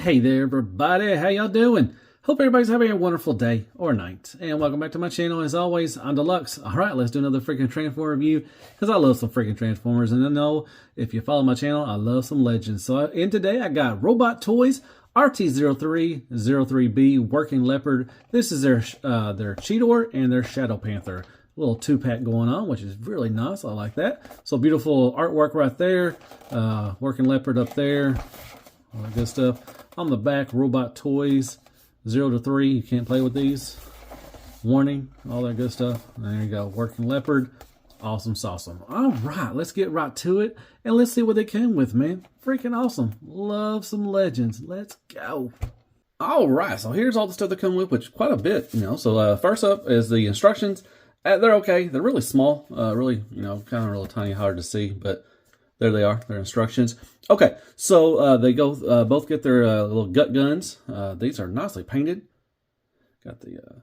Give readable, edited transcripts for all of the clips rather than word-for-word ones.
Hey there everybody, how y'all doing? Hope everybody's having a wonderful day or night. And welcome back to my channel. As always, I'm Deluxe. Alright, let's do another freaking Transformer review, because I love some freaking Transformers. And I know, if you follow my channel, I love some Legends. So in today, I got Robt Toys RT-03, 03B Working Leopard. This is their Cheetor and their Shadow Panther. Little two-pack going on, which is really nice. I like that. So beautiful artwork right there. Working Leopard up there. All that good stuff. On the back, Robt Toys 0 to 3. You can't play with these. Warning, all that good stuff. There you go. Working Leopard. Awesome sauce. All right, let's get right to it. And let's see what they came with, man. Freaking awesome. Love some Legends. Let's go. All right, so here's all the stuff they come with, which quite a bit, you know. So first up is the instructions. They're okay. They're really small. Really, you know, kind of really tiny, hard to see, but there they are. Their instructions. Okay, so they go both get their little gut guns. These are nicely painted. Got the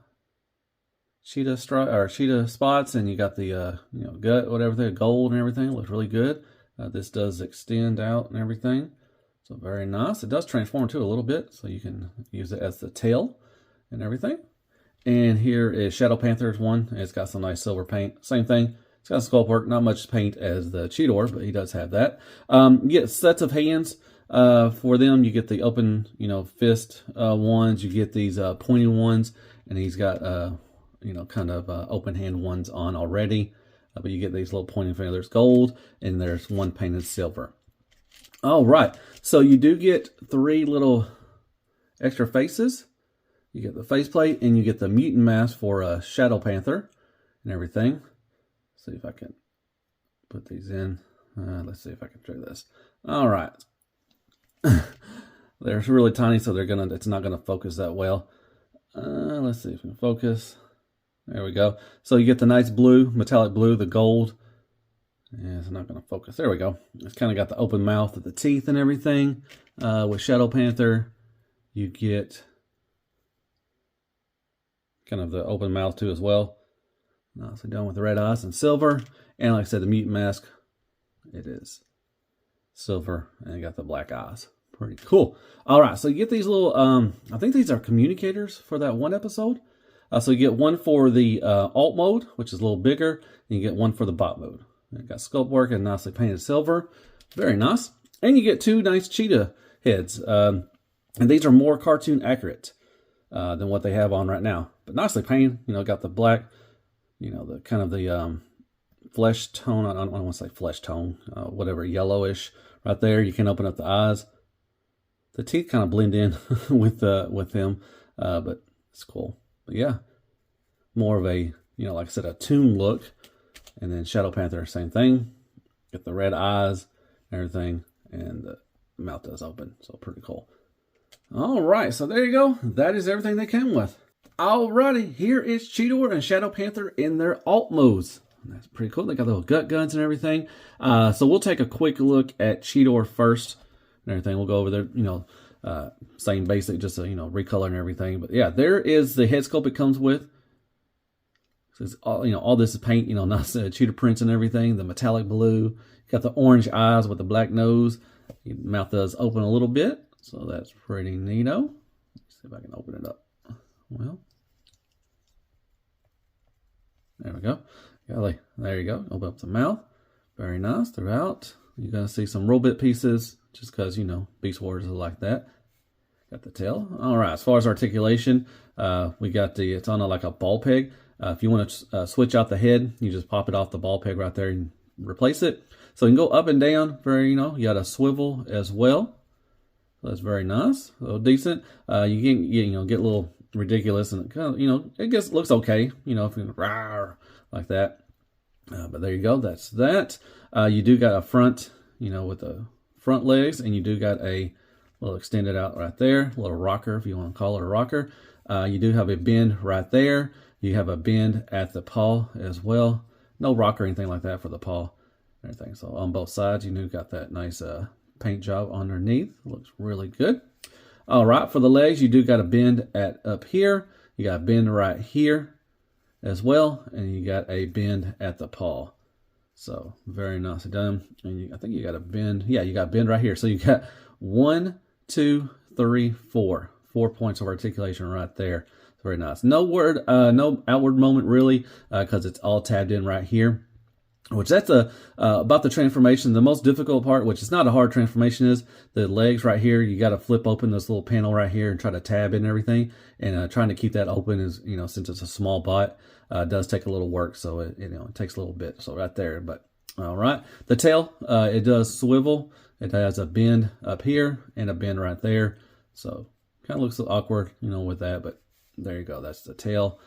cheetah spots, and you got the you know, gut, whatever, the gold and everything. Looks really good. This does extend out and everything, so very nice. It does transform too a little bit, so you can use it as the tail and everything. And here is Shadow Panther's one. It's got some nice silver paint. Same thing. It's got sculpt work. Not much paint as the Cheetor, but he does have that. You get sets of hands for them. You get the open, you know, fist ones. You get these pointy ones, and he's got you know, kind of open hand ones on already. But you get these little pointing fingers. There's gold, and there's one painted silver. All right. So you do get 3 little extra faces. You get the faceplate, and you get the mutant mask for Shadow Panther and everything. Let's see if I can put these in. Let's see if I can try this. All right. They're really tiny, so it's not gonna focus that well. Let's see if we can focus. There we go. So you get the nice blue, metallic blue, the gold. Yeah, it's not gonna focus. There we go. It's kind of got the open mouth with the teeth and everything. With Shadow Panther, you get kind of the open mouth too as well. Nicely done with the red eyes and silver. And like I said, the mutant mask, it is silver, and you got the black eyes. Pretty cool. All right, so you get these little, I think these are communicators for that one episode. So you get one for the alt mode, which is a little bigger, and you get one for the bot mode. You got sculpt work and nicely painted silver. Very nice. And you get 2 nice cheetah heads. And these are more cartoon accurate than what they have on right now. But nicely painted, you know, got the black, you know, the kind of the flesh tone. I don't want to say flesh tone, whatever, yellowish right there. You can open up the eyes. The teeth kind of blend in with him, but it's cool. But yeah, more of a, you know, like I said, a toon look. And then Shadow Panther, same thing. Get the red eyes and everything, and the mouth does open, so pretty cool. All right, so there you go. That is everything they came with. Alrighty, here is Cheetor and Shadow Panther in their alt modes. That's pretty cool. They got little gut guns and everything. So we'll take a quick look at Cheetor first and everything. We'll go over there, you know, same basic, just you know, recolor and everything. But yeah, there is the head sculpt it comes with. So it's all, you know, all this is paint, you know, nice cheetah prints and everything. The metallic blue. Got the orange eyes with the black nose. The mouth does open a little bit, so that's pretty neato. Let's see if I can open it up. Well, there we go. There you go. Open up the mouth. Very nice throughout. You're going to see some roll bit pieces, just because, you know, Beast Wars is like that. Got the tail. All right, as far as articulation, we got it's on like a ball peg. If you want to switch out the head, you just pop it off the ball peg right there and replace it. So you can go up and down. Very, you know, you got a swivel as well. So that's very nice. A little decent. You can, you know, get a little ridiculous, and it kind of, you know, it looks okay, you know, if you rawr, like that. But there you go. That's that. You do got a front, you know, with the front legs, and you do got a little extended out right there, a little rocker, if you want to call it a rocker. You do have a bend right there. You have a bend at the paw as well. No rocker or anything like that for the paw and everything. So on both sides, you do got that nice paint job underneath. Looks really good. All right, for the legs, you do got a bend at up here. You got a bend right here as well, and you got a bend at the paw. So very nicely done. And I think you got a bend. Yeah, you got a bend right here. So you got 1, 2, 3, 4. 4 points of articulation right there. It's very nice. No outward moment really, because it's all tabbed in right here. Which that's about the transformation. The most difficult part, which is not a hard transformation, is the legs right here. You got to flip open this little panel right here and try to tab in everything. And trying to keep that open is, since it's a small bot, does take a little work. So it takes a little bit. So right there. But all right, the tail, it does swivel. It has a bend up here and a bend right there. So kind of looks awkward, with that. But there you go. That's the tail.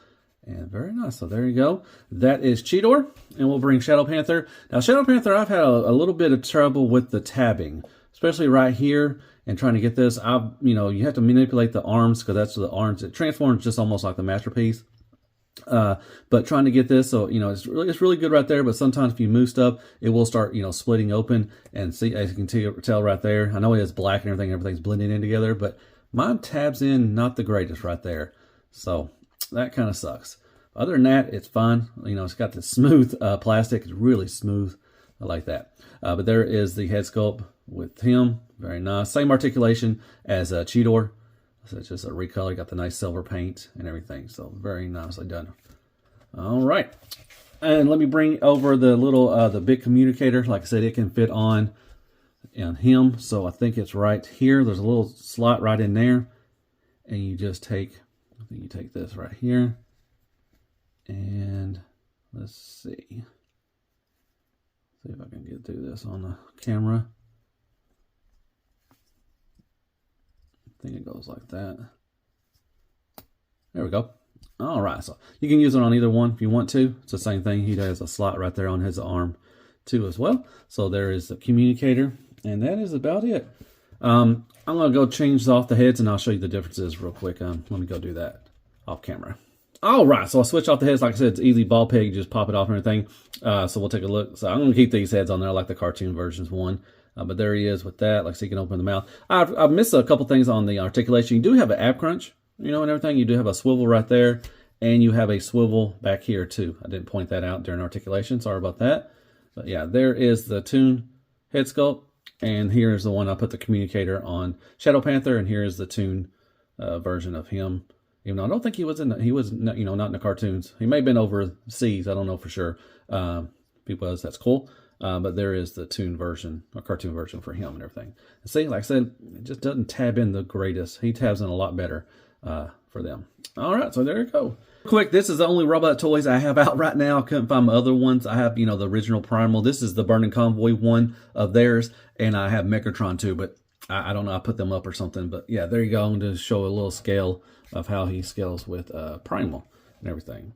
And very nice. So there you go. That is Cheetor. And we'll bring Shadow Panther. Now, Shadow Panther, I've had a little bit of trouble with the tabbing, especially right here and trying to get this. You have to manipulate the arms because that's the arms. It transforms just almost like the masterpiece. But trying to get this, so, it's really good right there. But sometimes if you move stuff, it will start, splitting open. And see, as you can tell right there, I know it is black and everything's blending in together, but mine tabs in not the greatest right there. So that kind of sucks. Other than that, it's fine. It's got the smooth plastic. It's really smooth. I like that. But there is the head sculpt with him. Very nice. Same articulation as Cheetor. So it's just a recolor. Got the nice silver paint and everything. So very nicely done. All right. And let me bring over the little, the big communicator. Like I said, it can fit on him. So I think it's right here. There's a little slot right in there. And you just take... I think you take this right here, and let's see if I can get through this on the camera. I think it goes like that. There we go. All right, so you can use it on either one if you want to. It's the same thing. He has a slot right there on his arm too as well. So there is the communicator, and that is about it. I'm going to go change off the heads, and I'll show you the differences real quick. Let me go do that off camera. All right, so I'll switch off the heads. Like I said, it's easy ball peg. Just pop it off and everything. So we'll take a look. So I'm going to keep these heads on there like the cartoon versions one. But there he is with that. Like, so you can open the mouth. I've missed a couple things on the articulation. You do have an ab crunch, and everything. You do have a swivel right there, and you have a swivel back here too. I didn't point that out during articulation. Sorry about that. But yeah, there is the Toon head sculpt. And here's the one I put the communicator on Shadow Panther, and here's the Toon version of him. Even though I don't think he was not in the cartoons. He may have been overseas. I don't know for sure. If he was, that's cool. But there is the Toon version, a cartoon version for him and everything. And see, like I said, it just doesn't tab in the greatest. He tabs in a lot better for them. All right, so there you go. Quick, this is the only Robt Toys I have out right now. I couldn't find my other ones. I have, the original Primal. This is the Burning Convoy one of theirs, and I have Mechatron too, but I don't know. I put them up or something, but yeah, there you go. I'm going to show a little scale of how he scales with Primal and everything.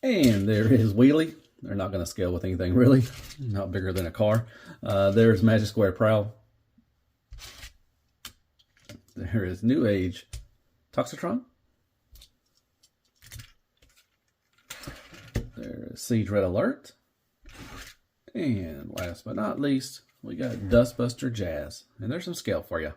And there is Wheelie. They're not going to scale with anything really. Not bigger than a car. There's Magic Square Prowl. There is New Age Toxitron. There's Siege Red Alert. And last but not least, we got Dustbuster Jazz. And there's some scale for you.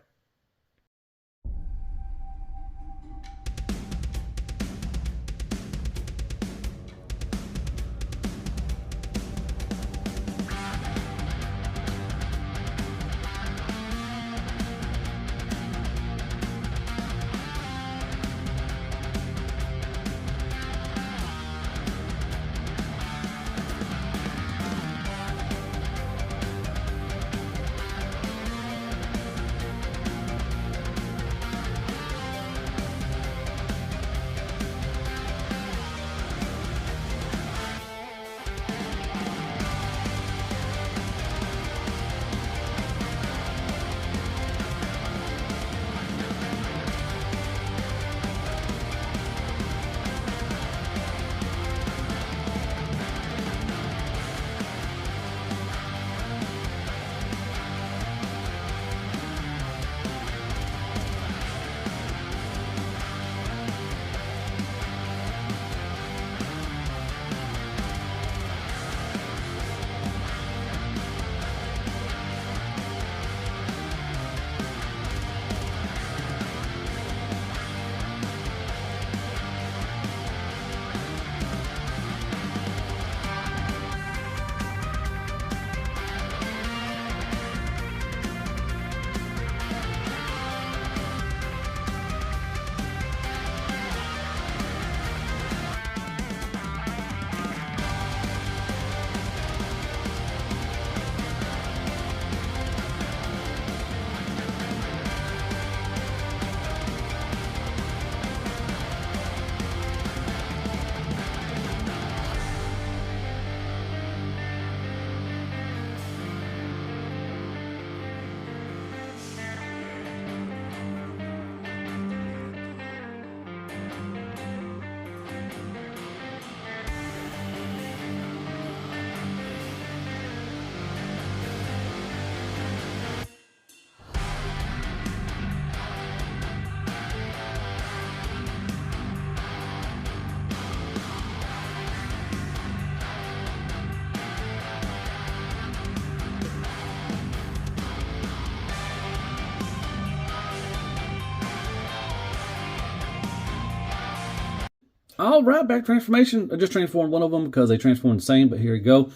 All right, back to transformation. I just transformed one of them because they transformed the same, but here we go.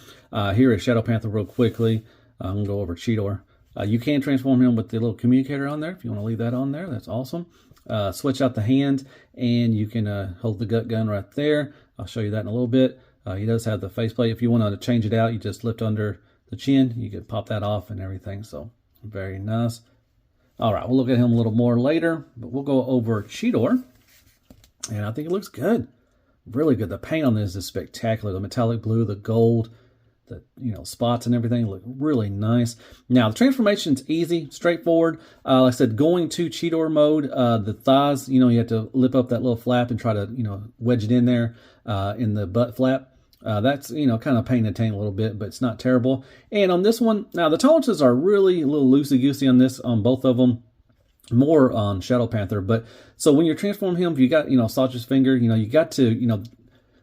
Here is Shadow Panther real quickly. I'm going to go over Cheetor. You can transform him with the little communicator on there. If you want to leave that on there, that's awesome. Switch out the hand, and you can hold the gut gun right there. I'll show you that in a little bit. He does have the faceplate. If you want to change it out, you just lift under the chin. You can pop that off and everything, so very nice. All right, we'll look at him a little more later, but we'll go over Cheetor. And I think it looks good. Really good. The paint on this is spectacular. The metallic blue, the gold, the spots and everything look really nice. Now, the transformation's easy, straightforward. Like I said, going to Cheetor mode, the thighs, you have to lip up that little flap and try to, wedge it in there in the butt flap. That's, kind of pain in the tank a little bit, but it's not terrible. And on this one, now the tolerances are really a little loosey-goosey on this, on both of them. More on Shadow Panther, but so when you're transforming him, if you got Sacha's finger, you got to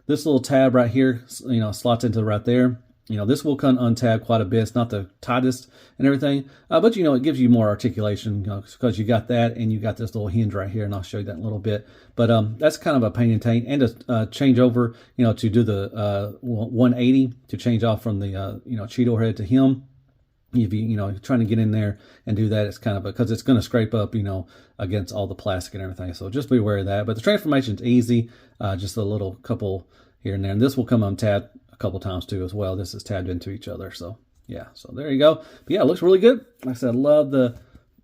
this little tab right here, slots into right there. This will come untabbed quite a bit. It's not the tightest and everything, but it gives you more articulation because you got that and you got this little hinge right here, and I'll show you that in a little bit. But that's kind of a pain in the tank, and to change over, to do the 180 to change off from the Cheetor head to him. If you trying to get in there and do that, it's kind of because it's going to scrape up against all the plastic and everything, so just be aware of that. But the transformation's easy, just a little couple here and there, and this will come untabbed a couple times too as well. This is tabbed into each other, so yeah, so there you go. But yeah, it looks really good. Like I said, I love the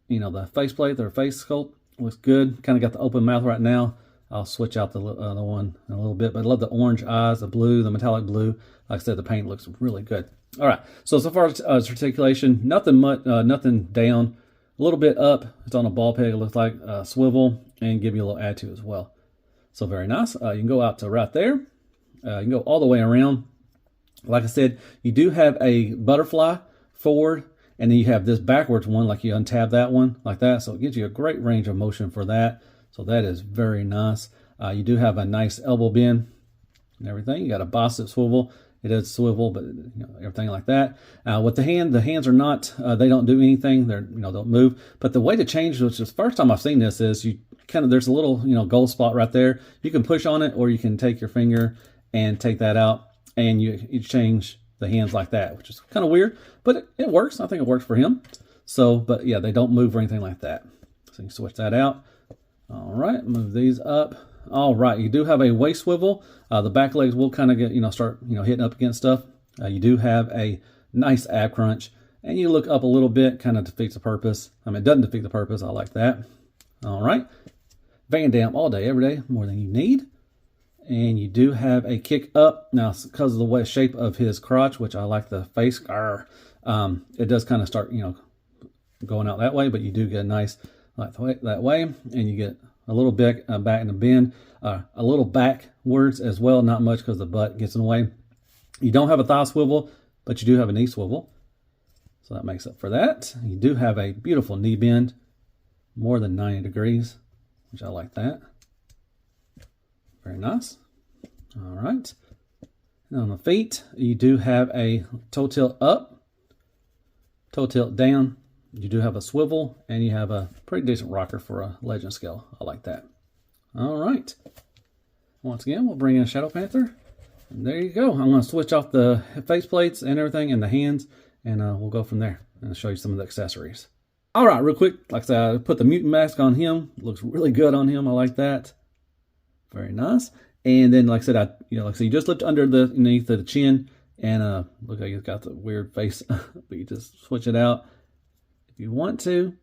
the faceplate, their face sculpt looks good. Kind of got the open mouth right now. I'll switch out the one in a little bit, but I love the orange eyes, the blue, the metallic blue. Like I said, the paint looks really good. All right, so far as articulation, nothing down, a little bit up. It's on a ball peg, it looks like, swivel, and give you a little attitude as well. So very nice. You can go out to right there. You can go all the way around. Like I said, you do have a butterfly forward, and then you have this backwards one, like you untab that one like that. So it gives you a great range of motion for that. So that is very nice. You do have a nice elbow bend and everything. You got a bicep swivel. It does swivel, but everything like that. With the hands are not, they don't do anything. They're, don't move. But the way to change, which is the first time I've seen this, is you there's a little, gold spot right there. You can push on it, or you can take your finger and take that out, and you change the hands like that, which is kind of weird, but it works. I think it works for him. So, but yeah, they don't move or anything like that. So you can switch that out. All right, move these up. All right, you do have a waist swivel. The back legs will kind of get, start, hitting up against stuff. You do have a nice ab crunch, and you look up a little bit, kind of defeats the purpose. I mean, it doesn't defeat the purpose. I like that. All right, Van Damme all day, every day, more than you need. And you do have a kick up. Now, because of the way shape of his crotch, which I like the face, it does kind of start, going out that way, but you do get a nice, like that way, and you get a little bit back in the bend, a little backwards as well, not much because the butt gets in the way. You don't have a thigh swivel, but you do have a knee swivel, so that makes up for that. You do have a beautiful knee bend, more than 90 degrees, which I like that. Very nice. All right. And on the feet, you do have a toe tilt up, toe tilt down. You do have a swivel, and you have a pretty decent rocker for a Legend scale. I like that. All right. Once again, we'll bring in Shadow Panther. And there you go. I'm going to switch off the face plates and everything and the hands, and we'll go from there and show you some of the accessories. All right, real quick. Like I said, I put the mutant mask on him. Looks really good on him. I like that. Very nice. And then, like I said, you just lift underneath the chin, and look like he's got the weird face, but you just switch it out if you want to,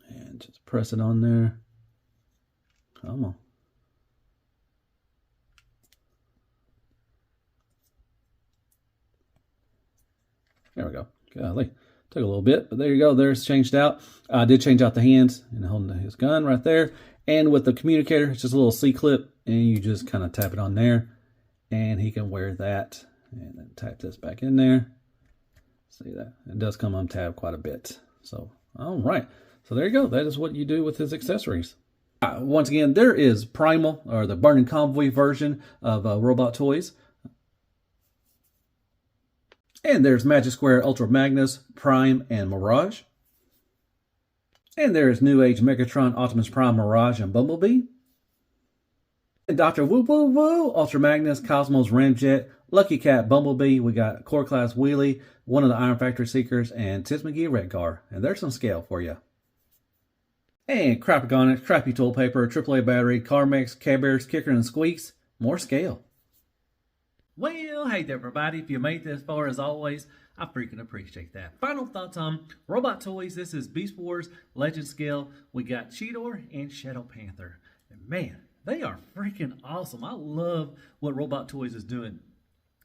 and just press it on there. Come on. There we go. Golly. Took a little bit, but there you go. There's changed out. I did change out the hands and holding his gun right there. And with the communicator, it's just a little C-clip, and you just kind of tap it on there, and he can wear that. And then tap this back in there. See that? It does come untabbed quite a bit. So, all right. So there you go. That is what you do with his accessories. Once again, there is Primal, or the Burning Convoy version of Robt Toys. And there's Magic Square Ultra Magnus, Prime, and Mirage. And there's New Age Megatron, Optimus Prime, Mirage, and Bumblebee. Dr. Woo Woo Woo, Ultra Magnus, Cosmos Ramjet, Lucky Cat Bumblebee. We got Core Class Wheelie, one of the Iron Factory Seekers, and Tis McGee Redgar. And there's some scale for you. And Crapagonics, Crappy Tool Paper, AAA Battery, Car Mix, Care Bears, Kicker and Squeaks. More scale. Well, hey there, everybody. If you made it this far, as always, I freaking appreciate that. Final thoughts on Robt Toys. This is Beast Wars Legend Scale. We got Cheetor and Shadow Panther. And man, they are freaking awesome. I love what Robt Toys is doing.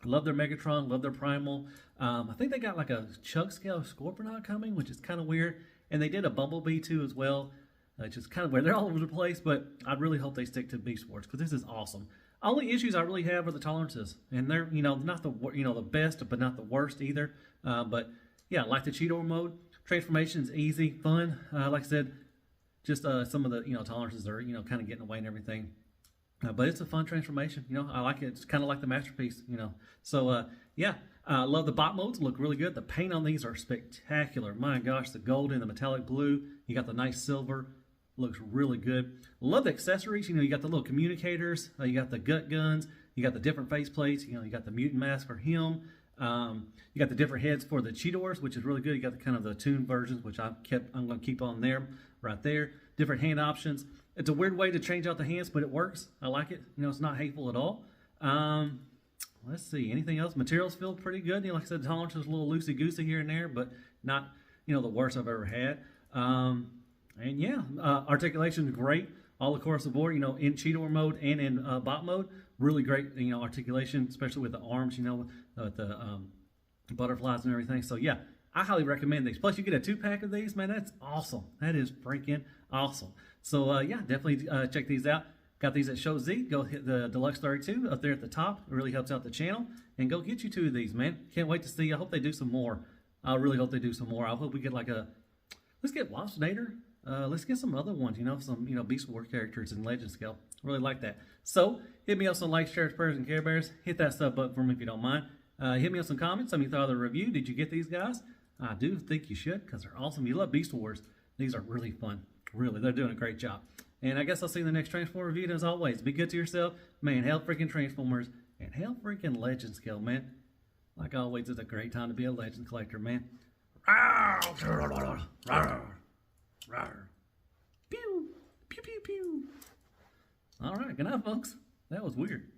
Love their Megatron, love their Primal. I think they got like a chug scale Scorponok coming, which is kind of weird. And they did a Bumblebee too as well, which is kind of weird. They're all over the place, but I really hope they stick to Beast Wars because this is awesome. Only issues I really have are the tolerances, and they're not the the best, but not the worst either. But yeah, like the Cheetor mode, transformation's easy, fun. Like I said, just some of the tolerances are kind of getting away and everything. But it's a fun transformation. I like it. It's kind of like the masterpiece. So yeah, love the bot modes. Look really good. The paint on these are spectacular. My gosh, the gold and the metallic blue. You got the nice silver. Looks really good. Love the accessories. You got the little communicators. You got the gut guns. You got the different face plates. You got the mutant mask for him. You got the different heads for the Cheetors, which is really good. You got the kind of the tuned versions, which I'm going to keep on there, right there. Different hand options. It's a weird way to change out the hands, but it works. I like it. It's not hateful at all. Let's see. Anything else? Materials feel pretty good. Like I said, the tolerance is a little loosey-goosey here and there, but not, the worst I've ever had. And yeah, articulation is great all across the board, in Cheetor mode and in bot mode. Really great, articulation, especially with the arms, with the butterflies and everything. So yeah, I highly recommend these. Plus you get a 2-pack of these, man, that's awesome. That is freaking awesome. So yeah, definitely check these out. Got these at Show Z. Go hit the Deluxe 32 up there at the top. It really helps out the channel. And go get you 2 of these, man. Can't wait to see. I hope they do some more. I really hope they do some more. I hope we get like let's get Waspinator. Let's get some other ones, some, Beast Wars characters in Legend Scale. Really like that. So, hit me up some likes, shares, prayers, and Care Bears. Hit that sub button for me if you don't mind. Hit me up some comments. Tell me thought of the review. Did you get these guys? I do think you should because they're awesome. You love Beast Wars. These are really fun. Really, they're doing a great job. And I guess I'll see you in the next Transformer review. And as always, be good to yourself. Man, hell freaking Transformers. And hell freaking Legend Scale, man. Like always, it's a great time to be a Legend collector, man. Pew, pew, pew, pew. All right, good night, folks. That was weird.